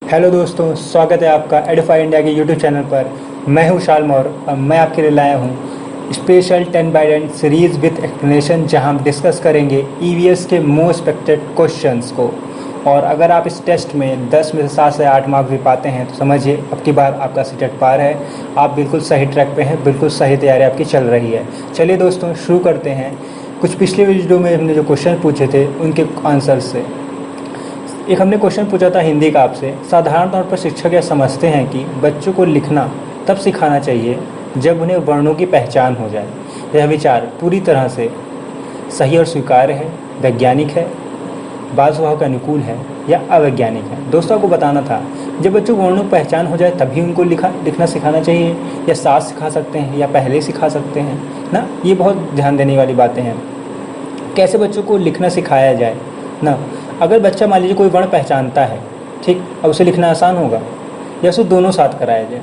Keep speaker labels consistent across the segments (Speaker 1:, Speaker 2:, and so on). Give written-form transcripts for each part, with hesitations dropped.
Speaker 1: Hello दोस्तों, स्वागत है आपका एडिफाई इंडिया के यूट्यूब चैनल पर। मैं हूं शाल मौर और मैं आपके लिए लाया हूं special 10x10 series with explanation, जहां हम डिस्कस करेंगे ईवीएस के मोस्ट एक्सपेक्टेड क्वेश्चंस को। और अगर आप इस टेस्ट में 10 में से 7 से 8 मार्क्स भी पाते हैं तो समझिए अब की बार आपका सीटेट पार है। आप बिल्कुल सही ट्रैक पे हैं, बिल्कुल सही तैयारी आपकी चल रही है। चलिए दोस्तों, शुरू करते हैं कुछ पिछले वीडियो में हमने जो क्वेश्चन पूछे थे उनके आंसर से। एक हमने क्वेश्चन पूछा था हिंदी का आपसे, साधारण तौर पर शिक्षक यह समझते हैं कि बच्चों को लिखना तब सिखाना चाहिए जब उन्हें वर्णों की पहचान हो जाए। यह विचार पूरी तरह से सही और स्वीकार्य है, वैज्ञानिक है, बाल स्वभाव के अनुकूल है या अवैज्ञानिक है। दोस्तों को बताना था, जब बच्चों को वर्णों की पहचान हो जाए तभी उनको लिखना सिखाना चाहिए, या साथ सिखा सकते हैं या पहले सिखा सकते हैं ना। ये बहुत ध्यान देने वाली बातें हैं। कैसे बच्चों को लिखना सिखाया जाए ना। अगर बच्चा मान लीजिए कोई वर्ण पहचानता है, ठीक, अब उसे लिखना आसान होगा या उसे दोनों साथ कराया जाए।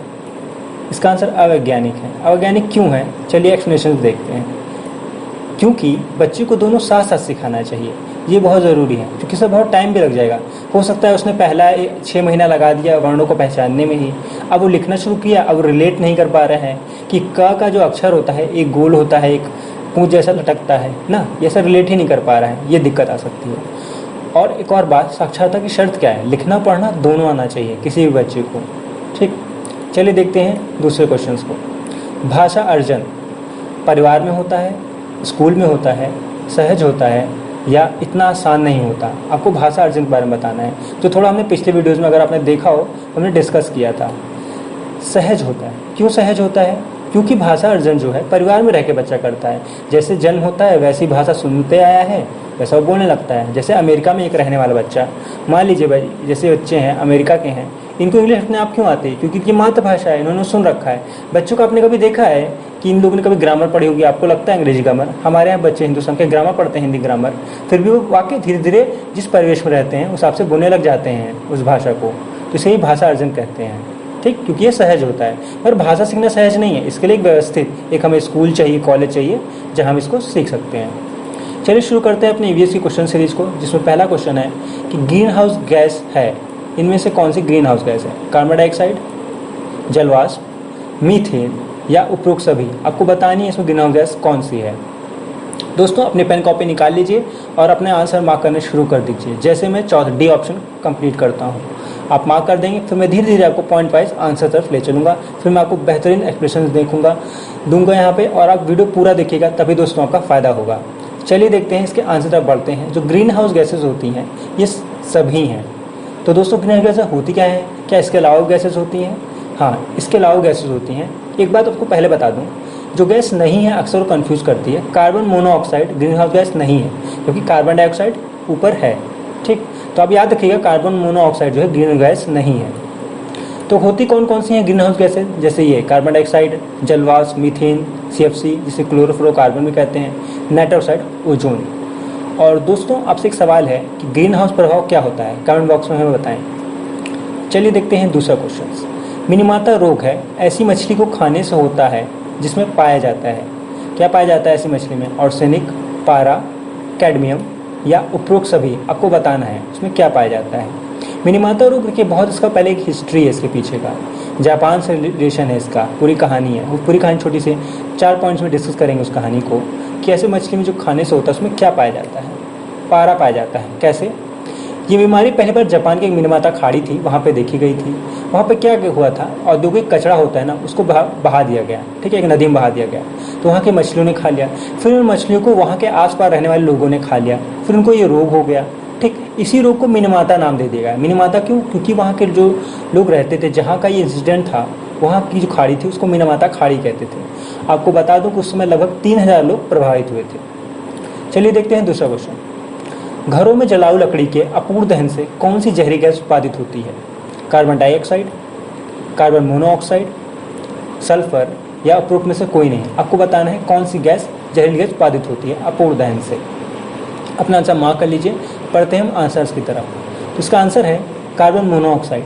Speaker 1: इसका आंसर अवैज्ञानिक है। अवैज्ञानिक क्यों है, चलिए एक्सप्लेनेशन देखते हैं। क्योंकि बच्चे को दोनों साथ साथ सिखाना चाहिए, ये बहुत ज़रूरी है, क्योंकि इससे बहुत टाइम भी लग जाएगा। हो सकता है उसने पहला 6 महीना लगा दिया वर्णों को पहचानने में ही, अब वो लिखना शुरू किया, अब रिलेट नहीं कर पा रहे हैं कि क का जो अक्षर होता है एक गोल होता है, एक पूंछ जैसा लटकता है ना, ये सब रिलेट ही नहीं कर पा रहा है, ये दिक्कत आ सकती है। और एक और बात, साक्षरता की शर्त क्या है, लिखना पढ़ना दोनों आना चाहिए किसी भी बच्चे को। ठीक, चलिए देखते हैं दूसरे क्वेश्चंस को। भाषा अर्जन परिवार में होता है, स्कूल में होता है, सहज होता है या इतना आसान नहीं होता। आपको भाषा अर्जन के बारे में बताना है, जो थोड़ा हमने पिछले वीडियोज़ में अगर आपने देखा हो हमने डिस्कस किया था। सहज होता है, क्यों सहज होता है, क्योंकि भाषा अर्जन जो है परिवार में रह के बच्चा करता है। जैसे जन्म होता है वैसी भाषा सुनते आया है, वैसा वो बोलने लगता है। जैसे अमेरिका में एक रहने वाला बच्चा, मान लीजिए भाई जैसे बच्चे हैं अमेरिका के हैं, इनको इंग्लिश अपने आप क्यों आती है, क्योंकि इनकी मातृभाषा है, इन्होंने सुन रखा है। बच्चों को आपने कभी देखा है कि इन लोगों ने कभी ग्रामर पढ़ी होगी, आपको लगता है अंग्रेजी ग्रामर, हमारे यहाँ बच्चे हिंदुस्तान के ग्रामर पढ़ते हैं, हिंदी ग्रामर, फिर भी वो वाकई धीरे धीरे जिस परिवेश में रहते हैं उस हिसाब से बोलने लग जाते हैं उस भाषा को। तो इसे ही भाषा अर्जन कहते हैं। ठीक, क्योंकि ये सहज होता है। और भाषा सीखना सहज नहीं है, इसके लिए एक व्यवस्थित एक हमें स्कूल चाहिए, कॉलेज चाहिए, जहाँ हम इसको सीख सकते हैं। चलिए शुरू करते हैं अपने ईवीएस की क्वेश्चन सीरीज को, जिसमें पहला क्वेश्चन है कि ग्रीन हाउस गैस है, इनमें से कौन सी ग्रीन हाउस गैस है। कार्बन डाइऑक्साइड, जलवाष्प, मीथेन या उपरोक्त सभी। आपको बतानी है इसमें ग्रीन हाउस गैस कौन सी है। दोस्तों अपने पेन कॉपी निकाल लीजिए और अपने आंसर मार्क करने शुरू कर दीजिए। जैसे मैं चौथा डी ऑप्शन कंप्लीट करता हूँ, आप मार्क कर देंगे, फिर मैं धीरे धीरे आपको पॉइंट वाइज आंसर तरफ ले चलूँगा, फिर मैं आपको बेहतरीन एक्सप्रेशन दूंगा यहाँ पे, और आप वीडियो पूरा देखिएगा, तभी दोस्तों आपका फ़ायदा होगा। चलिए देखते हैं इसके आंसर तरफ बढ़ते हैं। जो ग्रीन हाउस गैसेज होती हैं ये सभी हैं। तो दोस्तों ग्रीन हाउस गैसेज होती क्या है, क्या इसके अलावा गैसेज होती हैं? हाँ, इसके अलावा गैसेज होती हैं। एक बात आपको पहले बता दूँ, जो गैस नहीं है अक्सर कंफ्यूज करती है, carbon monoxide green house gas नहीं है, क्योंकि कार्बन डाइऑक्साइड ऊपर है। ठीक, तो आप याद रखिएगा कार्बन मोनोऑक्साइड जो है ग्रीन गैस नहीं है। तो होती कौन कौन सी हैं ग्रीन हाउस गैसेज, जैसे ये कार्बन डाइऑक्साइड, जलवाष्प, मीथेन, CFC जिसे क्लोरोफ्लोरोकार्बन भी कहते हैं, नाइट्रस ऑक्साइड, ओजोन। और दोस्तों आपसे एक सवाल है कि ग्रीन हाउस प्रभाव क्या होता है, कमेंट बॉक्स में हमें बताएं। चलिए देखते हैं दूसरा क्वेश्चन। मिनीमाता रोग है, ऐसी मछली को खाने से होता है जिसमें पाया जाता है। क्या पाया जाता है ऐसी मछली में? आर्सेनिक, पारा, कैडमियम या उपरोक्त सभी। आपको बताना है उसमें क्या पाया जाता है। मिनीमाता रोग देखिए, बहुत इसका पहले एक हिस्ट्री है इसके पीछे का, जापान से रिलेशन है इसका, पूरी कहानी है। वो पूरी कहानी छोटी सी 4 पॉइंट्स में डिस्कस करेंगे उस कहानी को, कि ऐसे मछली में जो खाने से होता है उसमें क्या पाया जाता है। पारा पाया जाता है। कैसे? ये बीमारी पहली बार जापान की एक मिनीमाता खाड़ी थी, वहाँ पे देखी गई थी। वहाँ पे क्या हुआ था, औद्योगिक कचरा होता है ना, उसको बहा दिया गया, ठीक है, एक नदी में बहा दिया गया। तो वहाँ की मछलियों ने खा लिया, फिर उन मछलियों को वहाँ के आसपास रहने वाले लोगों ने खा लिया, फिर उनको ये रोग हो गया। ठीक, इसी रोग को मिनीमाता नाम दे दिया गया। मिनीमाता क्यों? क्योंकि वहाँ के जो लोग रहते थे, जहाँ का ये इंसिडेंट था, वहाँ की जो खाड़ी थी उसको मिनीमाता खाड़ी कहते थे। आपको बता दूँ कि उस समय लगभग 3000 लोग प्रभावित हुए थे। चलिए देखते हैं दूसरा क्वेश्चन। घरों में जलाऊ लकड़ी के अपूर्ण दहन से कौन सी जहरीली गैस उत्पादित होती है? Carbon dioxide, carbon monoxide, sulphur या उपरोक्त में से कोई नहीं। आपको बताना है कौन सी गैस जहरीली गैस उत्पादित होती है अपूर्ण दहन से। अपना आंसर मार्क कर लीजिए, पढ़ते हैं हम आंसर्स की तरफ। तो इसका आंसर है कार्बन मोनोऑक्साइड।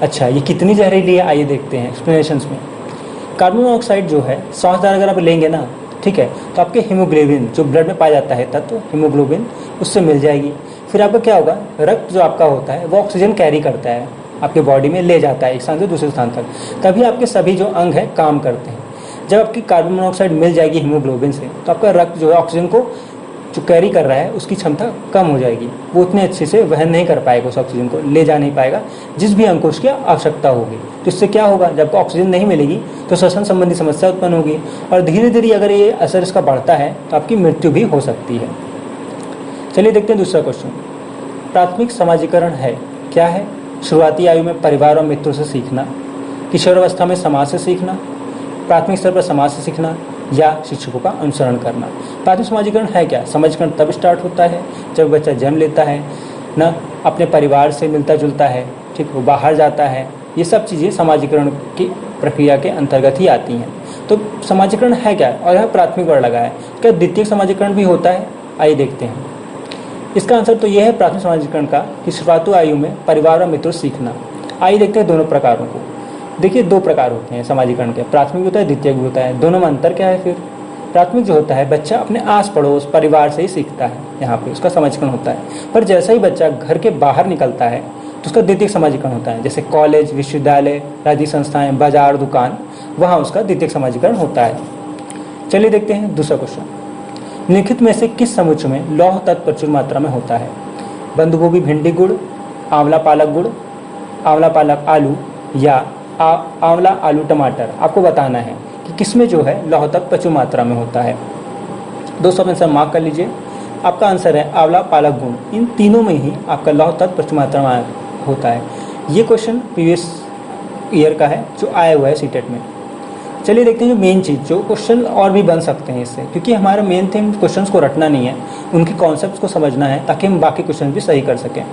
Speaker 1: अच्छा, ये कितनी जहरीली है आइए देखते हैं एक्सप्लेनेशंस में। कार्बन मोनोऑक्साइड जो है सांसदार अगर आप लेंगे ना, ठीक है, तो आपके हीमोग्लोबिन जो ब्लड में पाया जाता है तत्व हीमोग्लोबिन, उससे मिल जाएगी। फिर आपका क्या होगा, रक्त जो आपका होता है वो ऑक्सीजन कैरी करता है, आपके बॉडी में ले जाता है एक स्थान से दूसरे स्थान तक, तभी आपके सभी जो अंग हैं काम करते हैं। जब आपकी कार्बन मोनोऑक्साइड मिल जाएगी हीमोग्लोबिन से, तो आपका रक्त जो है ऑक्सीजन को जो कैरी कर रहा है उसकी क्षमता कम हो जाएगी, वो उतने अच्छे से वहन नहीं कर पाएगा, उस ऑक्सीजन को ले जा नहीं पाएगा जिस भी अंग को उसकी आवश्यकता होगी। तो इससे क्या होगा, जब ऑक्सीजन नहीं मिलेगी तो श्वसन संबंधी समस्या उत्पन्न होगी, और धीरे धीरे अगर ये असर इसका बढ़ता है तो आपकी मृत्यु भी हो सकती है। चलिए देखते हैं दूसरा क्वेश्चन। प्राथमिक समाजीकरण है क्या है? शुरुआती आयु में परिवार और मित्रों से सीखना, किशोरावस्था में समाज से सीखना, प्राथमिक स्तर पर समाज से सीखना, या शिक्षकों का अनुसरण करना। प्राथमिक समाजीकरण है क्या? समाजीकरण तब स्टार्ट होता है जब बच्चा जन्म लेता है ना, अपने परिवार से मिलता जुलता है, ठीक, वो बाहर जाता है, ये सब चीज़ें समाजीकरण की प्रक्रिया के अंतर्गत ही आती हैं। तो समाजीकरण है क्या? और यह प्राथमिक वर्ड लगा है, क्या द्वितीयक समाजीकरण भी होता है? आइए देखते हैं। इसका आंसर तो यह है प्राथमिक समाजीकरण का कि शुरुआती आयु में परिवार और मित्रों से सीखना। आइए देखते हैं दोनों प्रकारों को। देखिए, दो प्रकार होते हैं समाजीकरण के, प्राथमिक होता है, द्वितीयक भी होता है। दोनों में अंतर क्या है फिर? प्राथमिक जो होता है बच्चा अपने आस पड़ोस परिवार से ही सीखता है, यहाँ पे उसका समाजीकरण होता है। पर जैसा ही बच्चा घर के बाहर निकलता है तो उसका द्वितीयक समाजीकरण होता है, जैसे कॉलेज, विश्वविद्यालय, राज्य संस्थाएं, बाजार, दुकान, वहाँ उसका द्वितीयक समाजीकरण होता है। चलिए देखते हैं दूसरा क्वेश्चन। निम्नलिखित में से किस समुच्चय में लौह तत्व प्रचुर मात्रा में होता है? बंद गोभी भिंडी गुड़, आंवला पालक गुड़, आंवला पालक आलू, या आंवला आलू टमाटर। आपको बताना है कि किसमें जो है लौह तत्व प्रचुर मात्रा में होता है। दोस्तों आंसर मार्क कर लीजिए। आपका आंसर है आंवला पालक गुड़। इन तीनों में ही आपका लौह तत्व प्रचुर मात्रा में होता है। ये क्वेश्चन प्रीवियस ईयर का है जो आया हुआ है सीटेट में। चलिए देखते हैं जो मेन चीज़, जो क्वेश्चन और भी बन सकते हैं इससे, क्योंकि हमारा मेन थीम क्वेश्चंस को रटना नहीं है, उनके कॉन्सेप्ट्स को समझना है ताकि हम बाकी क्वेश्चन भी सही कर सकें।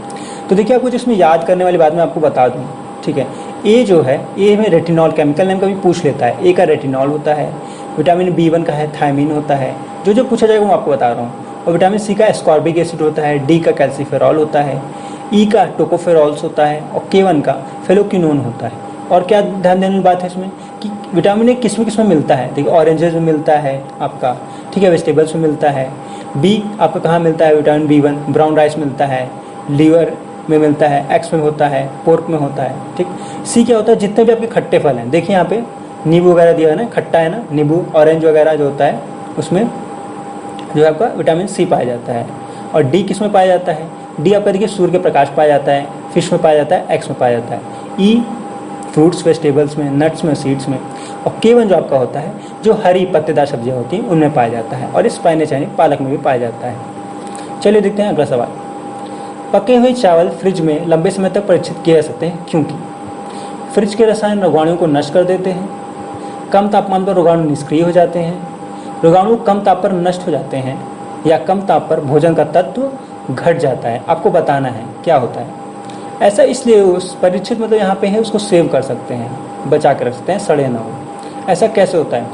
Speaker 1: तो देखिए, आपको जिसमें याद करने वाली बात मैं आपको बता दूँ, ठीक है। ए जो है, ए में रेटिनॉल केमिकल नेम कभी पूछ लेता है। ए का रेटिनॉल होता है, विटामिन B1 का है थायमिन होता है, जो पूछा जाएगा मैं आपको बता रहा हूँ। और विटामिन सी का एस्कॉर्बिक एसिड होता है, डी का कैल्सीफेरॉल होता है, ई का टोकोफेरॉल्स होता है, और K1 का फेलोक्विनोन होता है। और क्या ध्यान देने की बात है इसमें कि विटामिन ए किस में मिलता है? देखिए, ऑरेंजेस में मिलता है आपका, ठीक है, वेजिटेबल्स में मिलता है। बी आपका कहाँ मिलता है? विटामिन B1 ब्राउन राइस मिलता है, लीवर में मिलता है, एग्स में होता है, पोर्क में होता है, ठीक। सी क्या होता है? जितने भी आपके खट्टे फल हैं, देखिए यहाँ पे नींबू वगैरह दिया है ना, खट्टा है ना, नींबू, ऑरेंज वगैरह जो होता है उसमें जो है आपका विटामिन सी पाया जाता है। और डी किस में पाया जाता है? डी आपका देखिए सूर्य के प्रकाश पाया जाता है, फिश में पाया जाता है, एग्स में पाया जाता है। ई फ्रूट्स वेजिटेबल्स में, नट्स में, सीड्स में। और K1 जो आपका होता है, जो हरी पत्तेदार सब्जियाँ होती हैं उनमें पाया जाता है, और स्पाइनेच यानी पालक में भी पाया जाता है। चलिए देखते हैं अगला सवाल। पके हुए चावल फ्रिज में लंबे समय तक परिचित किए जा सकते हैं क्योंकि? फ्रिज के रसायन रोगाणुओं को नष्ट कर देते हैं, कम तापमान पर रोगाणु निष्क्रिय हो जाते हैं, रोगाणु कम ताप पर नष्ट हो जाते हैं, या कम ताप पर भोजन का तत्व घट जाता है। आपको बताना है क्या होता है। ऐसा इसलिए उस परीक्षित मतलब यहाँ पे है, उसको सेव कर सकते हैं, बचा के रख सकते हैं, सड़े ना हो। ऐसा कैसे होता है?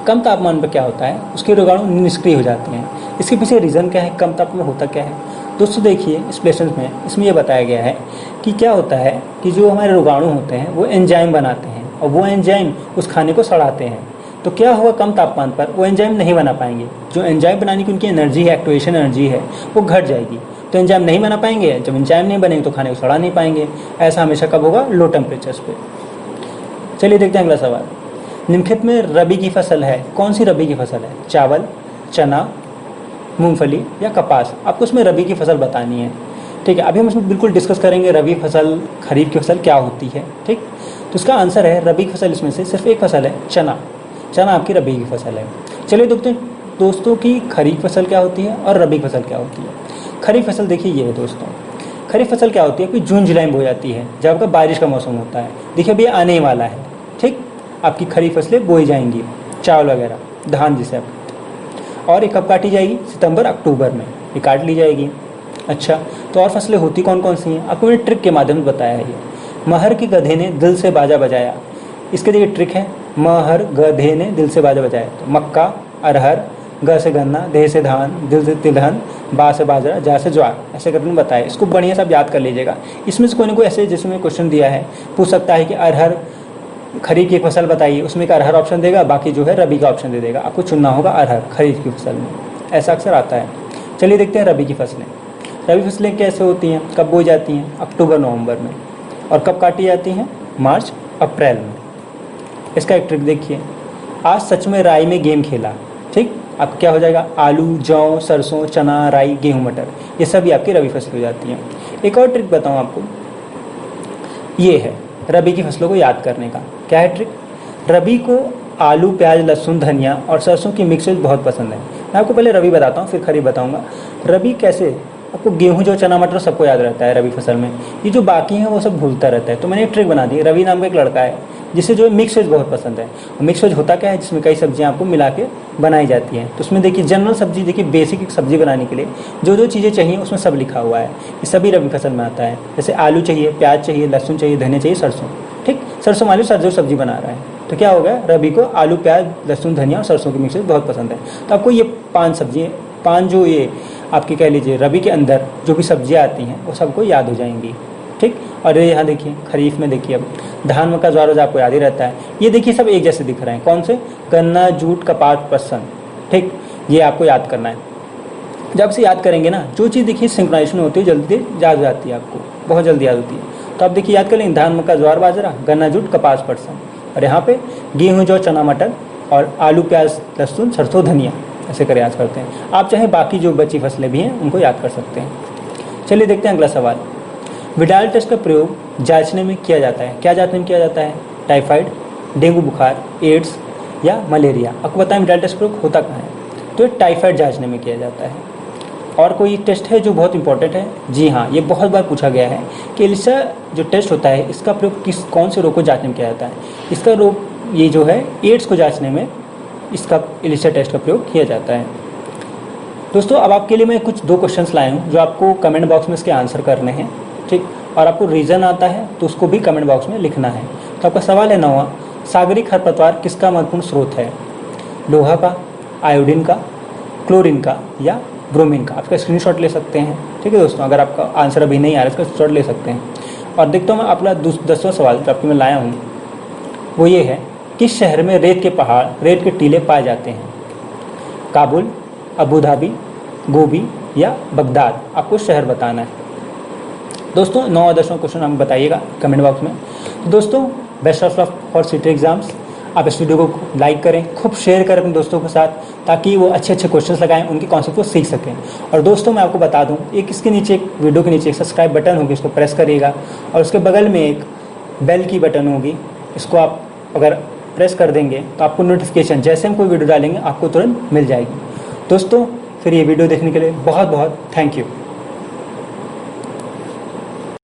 Speaker 1: कम तापमान पर क्या होता है? उसके रोगाणु निष्क्रिय हो जाते हैं। इसके पीछे रीज़न क्या है? कम तापमान में होता क्या है? दोस्तों देखिए, इस प्लेसेंस में इसमें यह बताया गया है कि क्या होता है कि जो हमारे रोगाणु होते हैं वो एंजाइम बनाते हैं, और वो एंजाइम उस खाने को सड़ाते हैं। तो क्या होगा, कम तापमान पर वो एंजाइम नहीं बना पाएंगे। जो एंजाइम बनाने की उनकी एनर्जी है, एक्टिवेशन एनर्जी है, वो घट जाएगी। तो एंजाइम नहीं बना पाएंगे। जब एंजाइम नहीं बनेंगे तो खाने को सड़ा नहीं पाएंगे। ऐसा हमेशा कब होगा? लो टेम्परेचर्स पे। चलिए देखते हैं अगला सवाल। निम्नलिखित में रबी की फसल है, कौन सी रबी की फसल है? चावल, चना, मूंगफली या कपास? आपको उसमें रबी की फसल बतानी है, ठीक है। अभी हम इसमें बिल्कुल डिस्कस करेंगे रबी फसल, खरीफ की फसल क्या होती है, ठीक। तो इसका आंसर है रबी की फसल, इसमें से सिर्फ एक फसल है, चना। चना आपकी रबी की फसल है। चलिए दोस्तों की खरीफ फसल क्या होती है और रबी फसल क्या होती है। खरीफ फसल देखिए ये है दोस्तों, खरीफ फसल क्या होती है? आपकी जून जुलाई में हो जाती है, जब आपका बारिश का मौसम होता है। देखिए अभी आने वाला है, ठीक। आपकी खरीफ फसलें बोई जाएंगी, चावल वगैरह, धान जिसे आप, और ये कब काटी जाएगी? सितंबर अक्टूबर में ये काट ली जाएगी। अच्छा, तो और फसलें होती कौन कौन सी हैं? आपको मैंने ट्रिक के माध्यम से बताया है। ये महर के गधे ने दिल से बाजा बजाया, इसके देखिए ट्रिक है, महर गधे ने दिल से बाजा बजाया। तो मक्का, अरहर, ग से गन्ना, दे से धान, दिल से तिलहन, बा से बाजरा, जा से ज्वार, ऐसे करके बताया। इसको बढ़िया से आप याद कर लीजिएगा। इसमें से कोई ना कोई ऐसे जिसमें क्वेश्चन दिया है, पूछ सकता है कि अरहर खरीफ की एक फसल बताइए, उसमें एक अरहर ऑप्शन देगा, बाकी जो है रबी का ऑप्शन दे देगा। आपको चुनना होगा अरहर खरीफ की फसल में, ऐसा अक्सर आता है। चलिए देखते हैं रबी की फसलें। रबी फसलें कैसे होती हैं, कब बोई जाती हैं? अक्टूबर नवंबर में। और कब काटी जाती हैं? मार्च अप्रैल में। इसका एक ट्रिक देखिए, आज सच में राई में गेम खेला, ठीक, अब क्या हो जाएगा? आलू, जौ, सरसों, चना, राई, गेहूँ, मटर, ये सभी आपकी रबी फसल हो जाती हैं। एक और ट्रिक बताऊँ आपको, ये है रबी की फसलों को याद करने का। क्या है ट्रिक? रबी को आलू, प्याज, लहसुन, धनिया और सरसों की मिक्स वेज बहुत पसंद है। मैं आपको पहले रबी बताता हूँ, फिर खरीफ बताऊँगा। रबी कैसे? आपको गेहूं, जो चना, मटर सबको याद रहता है रबी फसल में, ये जो बाकी हैं वो सब भूलता रहता है। तो मैंने एक ट्रिक बना दी। रवि नाम का एक लड़का है जिसे जो मिक्स वेज बहुत पसंद है। मिक्स वेज होता क्या है? जिसमें कई सब्जियां आपको मिला के बनाई जाती हैं। तो उसमें देखिए जनरल सब्जी, देखिए बेसिक एक सब्जी बनाने के लिए जो जो चीज़ें चाहिए उसमें सब लिखा हुआ है। ये सभी रबी फसल में आता है। जैसे आलू चाहिए, प्याज चाहिए, लहसुन चाहिए, धनिया चाहिए, सरसों, ठीक। सरसों मान लो सरसों सब्जी बना रहा है, तो क्या हो गया? रबी को आलू, प्याज, लहसुन, धनिया और सरसों की मिक्स वेज बहुत पसंद है। तो आपको ये 5 सब्जी, 5 जो ये आपकी कह लीजिए रबी के अंदर जो भी सब्जियां आती हैं वो सबको याद हो जाएंगी, ठीक। और ये यहाँ देखिए खरीफ में देखिए, अब धान, मक्का, ज्वार आपको याद ही रहता है। ये देखिए सब एक जैसे दिख रहे हैं। कौन से? गन्ना, जूट, कपास, पटसन, ठीक। ये आपको याद करना है। जब से याद करेंगे ना, जो चीज़ देखिए सिंक्रोनाइजेशन होती है जल्दी याद हो जाती है, आपको बहुत जल्दी याद होती है। तो आप देखिए याद कर लेंगे, धान, मक्का, ज्वार, बाजरा, गन्ना, जूट, कपास, पटसन। और यहाँ पे गेहूँ, जौ, चना, मटर और आलू, प्याज, लहसुन, सरसों, धनिया, ऐसे कर याद करते हैं। आप चाहे बाकी जो बची फसलें भी हैं उनको याद कर सकते हैं। चलिए देखते हैं अगला सवाल। विडाल टेस्ट का प्रयोग जांचने में किया जाता है। क्या जांचने में किया जाता है? टाइफाइड, डेंगू बुखार, एड्स या मलेरिया। आपको बताएं विडाल टेस्ट प्रयोग होता कहाँ है? तो ये टाइफाइड जांचने में किया जाता है। और कोई टेस्ट है जो बहुत इंपॉर्टेंट है? जी हाँ, ये बहुत बार पूछा गया है कि एलिसा जो टेस्ट होता है इसका प्रयोग कौन से रोग को जाँचने में किया जाता है? इसका रोग ये जो है एड्स को जाँचने में इसका एलिसा टेस्ट का प्रयोग किया जाता है। दोस्तों अब आपके लिए मैं कुछ 2 क्वेश्चंस लाया हूँ जो आपको कमेंट बॉक्स में इसके आंसर करने हैं, ठीक। और आपको रीज़न आता है तो उसको भी कमेंट बॉक्स में लिखना है। तो आपका सवाल है 9वां, सागरी खरपतवार किसका महत्वपूर्ण स्रोत है? लोहा का, आयोडीन का, क्लोरीन का या ब्रोमीन का? आपका स्क्रीनशॉट ले सकते हैं, ठीक है दोस्तों। अगर आपका आंसर अभी नहीं आ रहा है इसका स्क्रीनशॉट ले सकते हैं। और देखता हूँ मैं अपना 10वां सवाल जो आपके मैं लाया हूँ वो ये है, किस शहर में रेत के पहाड़, रेत के टीले पाए जाते हैं? काबुल, अबू धाबी, गोबी या बगदाद? आपको शहर बताना है। दोस्तों 9 और 10वां क्वेश्चन हमें बताइएगा कमेंट बॉक्स में। तो दोस्तों best of luck for city exams. आप इस वीडियो को लाइक करें, खूब शेयर करें अपने दोस्तों के साथ, ताकि वो अच्छे अच्छे क्वेश्चंस लगाएं, उनके कॉन्सेप्ट को सीख सकें। और दोस्तों मैं आपको बता दूं, एक इसके नीचे, एक वीडियो के नीचे एक सब्सक्राइब बटन होगी, इसको प्रेस करिएगा। और उसके बगल में एक बेल की बटन होगी, इसको आप अगर प्रेस कर देंगे तो आपको नोटिफिकेशन जैसे हम कोई वीडियो डालेंगे आपको तुरंत मिल जाएगी। दोस्तों फिर ये वीडियो देखने के लिए बहुत बहुत थैंक यू।